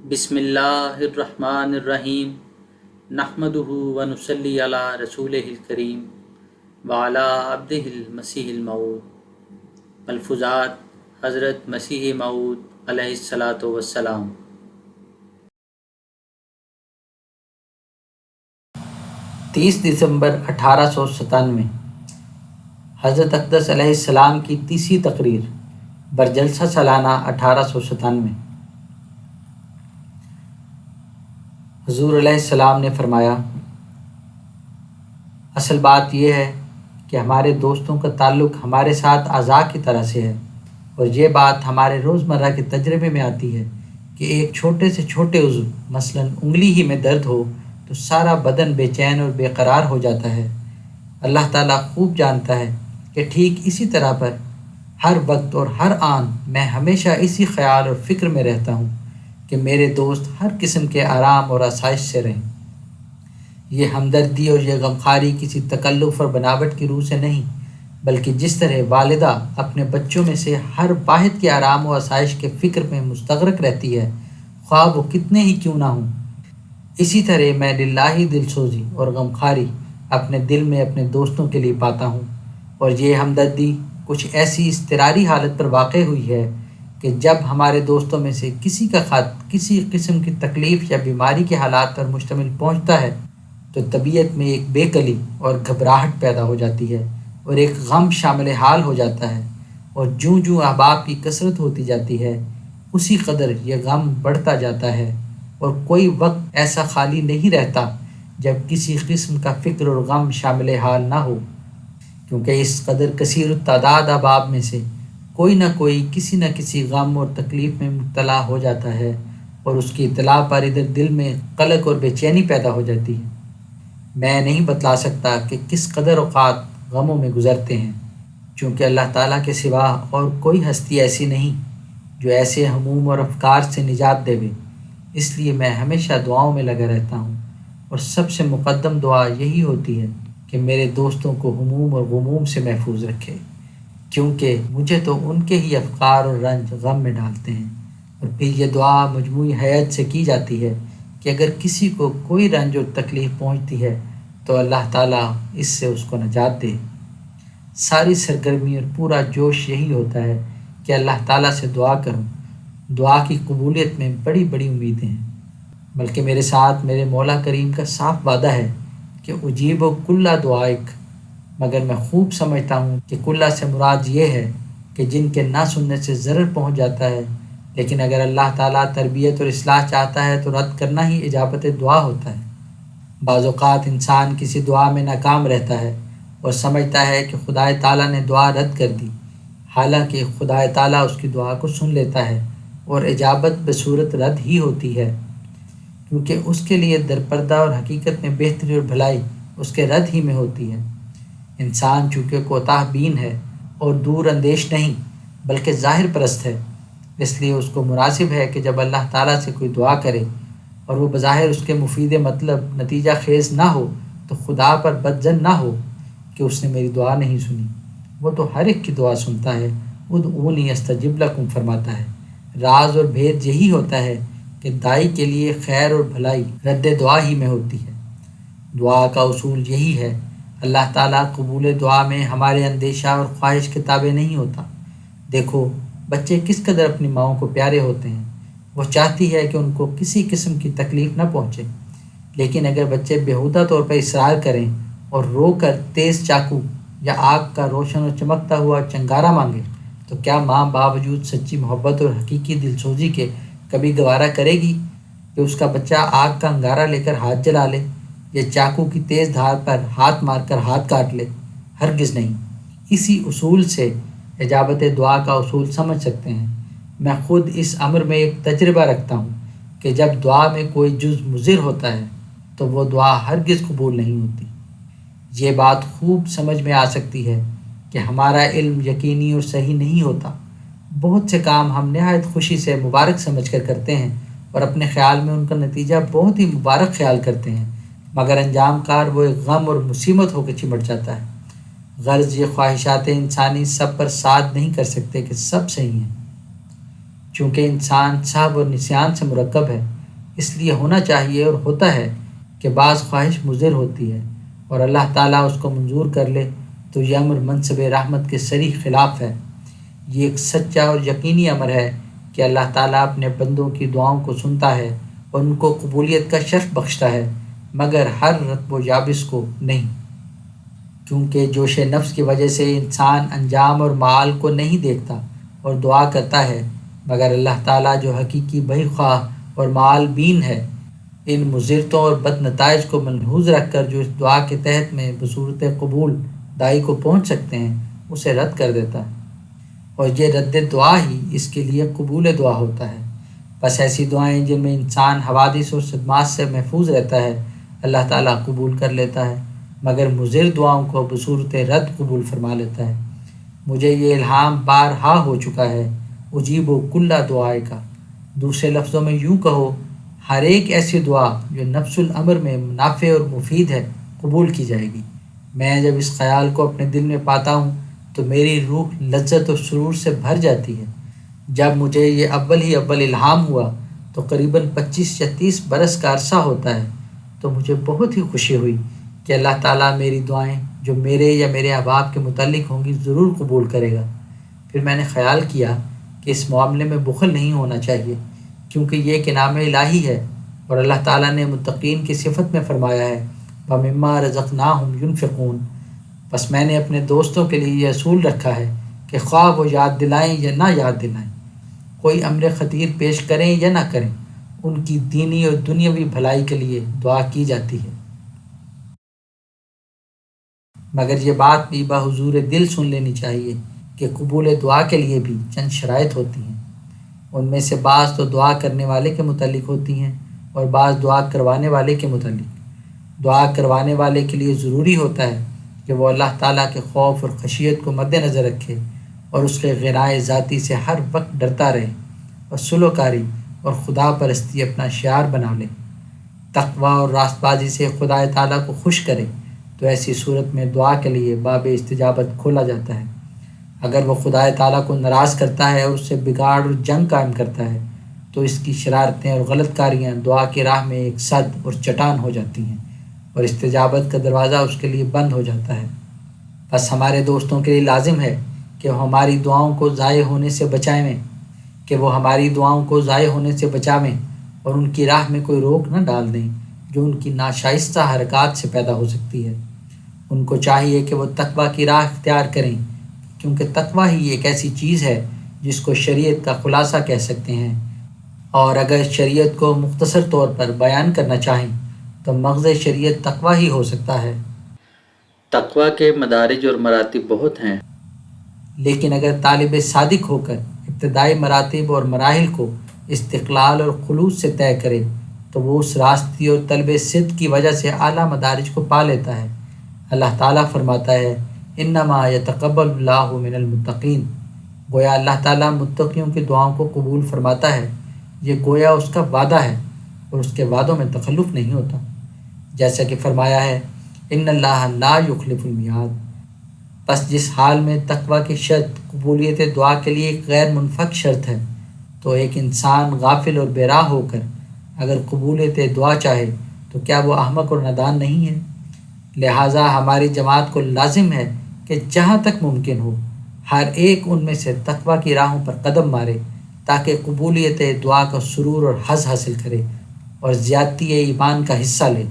بسم اللہ الرحمن الرحیم نحمدہ ونصلی علی رسولہ الکریم وعلی عبدہ المسیح الموعود۔ ملفوظات حضرت مسیح موعود علیہ الصلاۃ والسلام۔ 30 دسمبر 1897 حضرت اقدس علیہ السلام کی تیسری تقریر برجلسہ سالانہ 1897۔ حضور علیہ السلام نے فرمایا، اصل بات یہ ہے کہ ہمارے دوستوں کا تعلق ہمارے ساتھ اعضاء کی طرح سے ہے، اور یہ بات ہمارے روزمرہ کے تجربے میں آتی ہے کہ ایک چھوٹے سے چھوٹے عضو مثلاً انگلی ہی میں درد ہو تو سارا بدن بے چین اور بے قرار ہو جاتا ہے۔ اللہ تعالیٰ خوب جانتا ہے کہ ٹھیک اسی طرح پر ہر وقت اور ہر آن میں ہمیشہ اسی خیال اور فکر میں رہتا ہوں کہ میرے دوست ہر قسم کے آرام اور آسائش سے رہیں۔ یہ ہمدردی اور یہ غمخواری کسی تکلف اور بناوٹ کی روح سے نہیں، بلکہ جس طرح والدہ اپنے بچوں میں سے ہر واحد کے آرام و آسائش کے فکر میں مستغرق رہتی ہے، خواہ وہ کتنے ہی کیوں نہ ہوں، اسی طرح میں للہ دل سوزی اور غمخواری اپنے دل میں اپنے دوستوں کے لیے پاتا ہوں۔ اور یہ ہمدردی کچھ ایسی اضطراری حالت پر واقع ہوئی ہے کہ جب ہمارے دوستوں میں سے کسی کا خط کسی قسم کی تکلیف یا بیماری کے حالات پر مشتمل پہنچتا ہے تو طبیعت میں ایک بے کلی اور گھبراہٹ پیدا ہو جاتی ہے، اور ایک غم شامل حال ہو جاتا ہے، اور جوں جوں احباب کی کثرت ہوتی جاتی ہے اسی قدر یہ غم بڑھتا جاتا ہے، اور کوئی وقت ایسا خالی نہیں رہتا جب کسی قسم کا فکر اور غم شامل حال نہ ہو، کیونکہ اس قدر کثیر التعداد احباب میں سے کوئی نہ کوئی کسی نہ کسی غم اور تکلیف میں مبتلا ہو جاتا ہے، اور اس کی اطلاع پر ادھر دل میں قلق اور بے چینی پیدا ہو جاتی ہے۔ میں نہیں بتلا سکتا کہ کس قدر اوقات غموں میں گزرتے ہیں، چونکہ اللہ تعالیٰ کے سوا اور کوئی ہستی ایسی نہیں جو ایسے ہموم اور افکار سے نجات دے۔ اس لیے میں ہمیشہ دعاؤں میں لگا رہتا ہوں، اور سب سے مقدم دعا یہی ہوتی ہے کہ میرے دوستوں کو ہموم اور غموم سے محفوظ رکھے، کیونکہ مجھے تو ان کے ہی افکار اور رنج غم میں ڈالتے ہیں۔ اور پھر یہ دعا مجموعی حیات سے کی جاتی ہے کہ اگر کسی کو کوئی رنج اور تکلیف پہنچتی ہے تو اللہ تعالیٰ اس سے اس کو نجات دے۔ ساری سرگرمی اور پورا جوش یہی ہوتا ہے کہ اللہ تعالیٰ سے دعا کروں۔ دعا کی قبولیت میں بڑی بڑی امیدیں ہیں، بلکہ میرے ساتھ میرے مولا کریم کا صاف وعدہ ہے کہ اجیب و کلّا دعائک، مگر میں خوب سمجھتا ہوں کہ کلّا سے مراد یہ ہے کہ جن کے نہ سننے سے ضرر پہنچ جاتا ہے، لیکن اگر اللہ تعالیٰ تربیت اور اصلاح چاہتا ہے تو رد کرنا ہی اجابت دعا ہوتا ہے۔ بعض اوقات انسان کسی دعا میں ناکام رہتا ہے اور سمجھتا ہے کہ خدا تعالیٰ نے دعا رد کر دی، حالانکہ خدا تعالیٰ اس کی دعا کو سن لیتا ہے اور اجابت بصورت رد ہی ہوتی ہے، کیونکہ اس کے لیے درپردہ اور حقیقت میں بہتری اور بھلائی اس کے رد ہی میں ہوتی ہے۔ انسان چونکہ کوتاہ بین ہے اور دور اندیش نہیں بلکہ ظاہر پرست ہے، اس لیے اس کو مناسب ہے کہ جب اللہ تعالیٰ سے کوئی دعا کرے اور وہ بظاہر اس کے مفید مطلب نتیجہ خیز نہ ہو تو خدا پر بدظن نہ ہو کہ اس نے میری دعا نہیں سنی۔ وہ تو ہر ایک کی دعا سنتا ہے، ادعونی استجب لکم فرماتا ہے۔ راز اور بھید یہی ہوتا ہے کہ دائی کے لیے خیر اور بھلائی رد دعا ہی میں ہوتی ہے۔ دعا کا اصول یہی ہے، اللہ تعالیٰ قبول دعا میں ہمارے اندیشہ اور خواہش کے تابع نہیں ہوتا۔ دیکھو بچے کس قدر اپنی ماؤں کو پیارے ہوتے ہیں، وہ چاہتی ہے کہ ان کو کسی قسم کی تکلیف نہ پہنچے، لیکن اگر بچے بیہودہ طور پر اصرار کریں اور رو کر تیز چاقو یا آگ کا روشن اور چمکتا ہوا چنگارا مانگے تو کیا ماں باوجود سچی محبت اور حقیقی دلسوزی کے کبھی گوارا کرے گی کہ اس کا بچہ آگ کا انگارہ لے کر ہاتھ جلا لے یا چاقو کی تیز دھار پر ہاتھ مار کر ہاتھ کاٹ لے؟ ہرگز نہیں۔ اسی اصول سے اجابت دعا کا اصول سمجھ سکتے ہیں۔ میں خود اس امر میں ایک تجربہ رکھتا ہوں کہ جب دعا میں کوئی جز مضر ہوتا ہے تو وہ دعا ہرگز قبول نہیں ہوتی۔ یہ بات خوب سمجھ میں آ سکتی ہے کہ ہمارا علم یقینی اور صحیح نہیں ہوتا۔ بہت سے کام ہم نہایت خوشی سے مبارک سمجھ کر کرتے ہیں اور اپنے خیال میں ان کا نتیجہ بہت ہی مبارک خیال کرتے ہیں، مگر انجام کار وہ ایک غم اور مصیبت ہو کے چمٹ جاتا ہے۔ غرض یہ خواہشات انسانی سب پر ساتھ نہیں کر سکتے کہ سب صحیح ہیں، چونکہ انسان سہو اور نسیان سے مرکب ہے، اس لیے ہونا چاہیے اور ہوتا ہے کہ بعض خواہش مضر ہوتی ہے اور اللہ تعالیٰ اس کو منظور کر لے تو یہ امر منصب رحمت کے صریح خلاف ہے۔ یہ ایک سچا اور یقینی امر ہے کہ اللہ تعالیٰ اپنے بندوں کی دعاؤں کو سنتا ہے اور ان کو قبولیت کا شرف بخشتا ہے، مگر ہر رتب و یابس کو نہیں، کیونکہ جوش نفس کی وجہ سے انسان انجام اور معال کو نہیں دیکھتا اور دعا کرتا ہے، مگر اللہ تعالیٰ جو حقیقی بہی خواہ اور معال بین ہے، ان مضرتوں اور بد نتائج کو ملحوظ رکھ کر جو اس دعا کے تحت میں بصورت قبول دائی کو پہنچ سکتے ہیں اسے رد کر دیتا ہے، اور یہ رد دعا ہی اس کے لیے قبول دعا ہوتا ہے۔ بس ایسی دعائیں جن میں انسان حوادث اور صدمات سے محفوظ رہتا ہے اللہ تعالیٰ قبول کر لیتا ہے، مگر مضر دعاؤں کو بصورت رد قبول فرما لیتا ہے۔ مجھے یہ الہام بارہا ہو چکا ہے، اجیب و کلّا دعائے کا، دوسرے لفظوں میں یوں کہو ہر ایک ایسی دعا جو نفس الامر میں نافع اور مفید ہے قبول کی جائے گی۔ میں جب اس خیال کو اپنے دل میں پاتا ہوں تو میری روح لذت و سرور سے بھر جاتی ہے۔ جب مجھے یہ اول الہام ہوا تو قریباً 25 یا 30 برس کا عرصہ ہوتا ہے، تو مجھے بہت ہی خوشی ہوئی کہ اللہ تعالیٰ میری دعائیں جو میرے یا میرے احباب کے متعلق ہوں گی ضرور قبول کرے گا۔ پھر میں نے خیال کیا کہ اس معاملے میں بخل نہیں ہونا چاہیے، کیونکہ یہ ایک انعام الہی ہے، اور اللہ تعالیٰ نے متقین کی صفت میں فرمایا ہے وَمِمَّا رَزَقْنَاهُمْ يُنْفِقُونَ۔ بس میں نے اپنے دوستوں کے لیے یہ اصول رکھا ہے کہ خواہ وہ یاد دلائیں یا نہ یاد دلائیں، کوئی امر خطیر پیش کریں یا نہ کریں، ان کی دینی اور دنیاوی بھلائی کے لیے دعا کی جاتی ہے۔ مگر یہ بات بھی بحضور دل سن لینی چاہیے کہ قبول دعا کے لیے بھی چند شرائط ہوتی ہیں۔ ان میں سے بعض تو دعا کرنے والے کے متعلق ہوتی ہیں اور بعض دعا کروانے والے کے متعلق۔ دعا کروانے والے کے لیے ضروری ہوتا ہے کہ وہ اللہ تعالیٰ کے خوف اور خشیت کو مد نظر رکھے اور اس کے غنائے ذاتی سے ہر وقت ڈرتا رہے اور سلوکاری اور خدا پرستی اپنا شعار بنا لے، تقوی اور راست بازی سے خدا تعالیٰ کو خوش کرے، تو ایسی صورت میں دعا کے لیے باب استجابت کھولا جاتا ہے۔ اگر وہ خدا تعالیٰ کو ناراض کرتا ہے اور اس سے بگاڑ اور جنگ قائم کرتا ہے تو اس کی شرارتیں اور غلط کاریاں دعا کی راہ میں ایک سد اور چٹان ہو جاتی ہیں اور استجابت کا دروازہ اس کے لیے بند ہو جاتا ہے۔ بس ہمارے دوستوں کے لیے لازم ہے کہ وہ ہماری دعاؤں کو ضائع ہونے سے بچاویں اور ان کی راہ میں کوئی روک نہ ڈال دیں جو ان کی ناشائستہ حرکات سے پیدا ہو سکتی ہے۔ ان کو چاہیے کہ وہ تقوی کی راہ اختیار کریں، کیونکہ تقوی ہی ایک ایسی چیز ہے جس کو شریعت کا خلاصہ کہہ سکتے ہیں، اور اگر شریعت کو مختصر طور پر بیان کرنا چاہیں تو مغز شریعت تقوی ہی ہو سکتا ہے۔ تقوی کے مدارج اور مراتب بہت ہیں، لیکن اگر طالب صادق ہو کر ابتدائی مراتب اور مراحل کو استقلال اور خلوص سے طے کرے تو وہ اس راستی اور طلب صدق کی وجہ سے اعلیٰ مدارج کو پا لیتا ہے۔ اللہ تعالیٰ فرماتا ہے انما یتقبل اللہ من المتقین، گویا اللہ تعالیٰ متقیوں کی دعاؤں کو قبول فرماتا ہے۔ یہ گویا اس کا وعدہ ہے اور اس کے وعدوں میں تخلف نہیں ہوتا، جیسا کہ فرمایا ہے ان اللہ لا یخلف المیعاد۔ بس جس حال میں تقوی کی شرط قبولیت دعا کے لیے ایک غیر منفک شرط ہے، تو ایک انسان غافل اور بے راہ ہو کر اگر قبولیت دعا چاہے تو کیا وہ احمق اور نادان نہیں ہے؟ لہٰذا ہماری جماعت کو لازم ہے کہ جہاں تک ممکن ہو ہر ایک ان میں سے تقوی کی راہوں پر قدم مارے تاکہ قبولیت دعا کا سرور اور حظ حاصل کرے اور زیادتی ایمان کا حصہ لے۔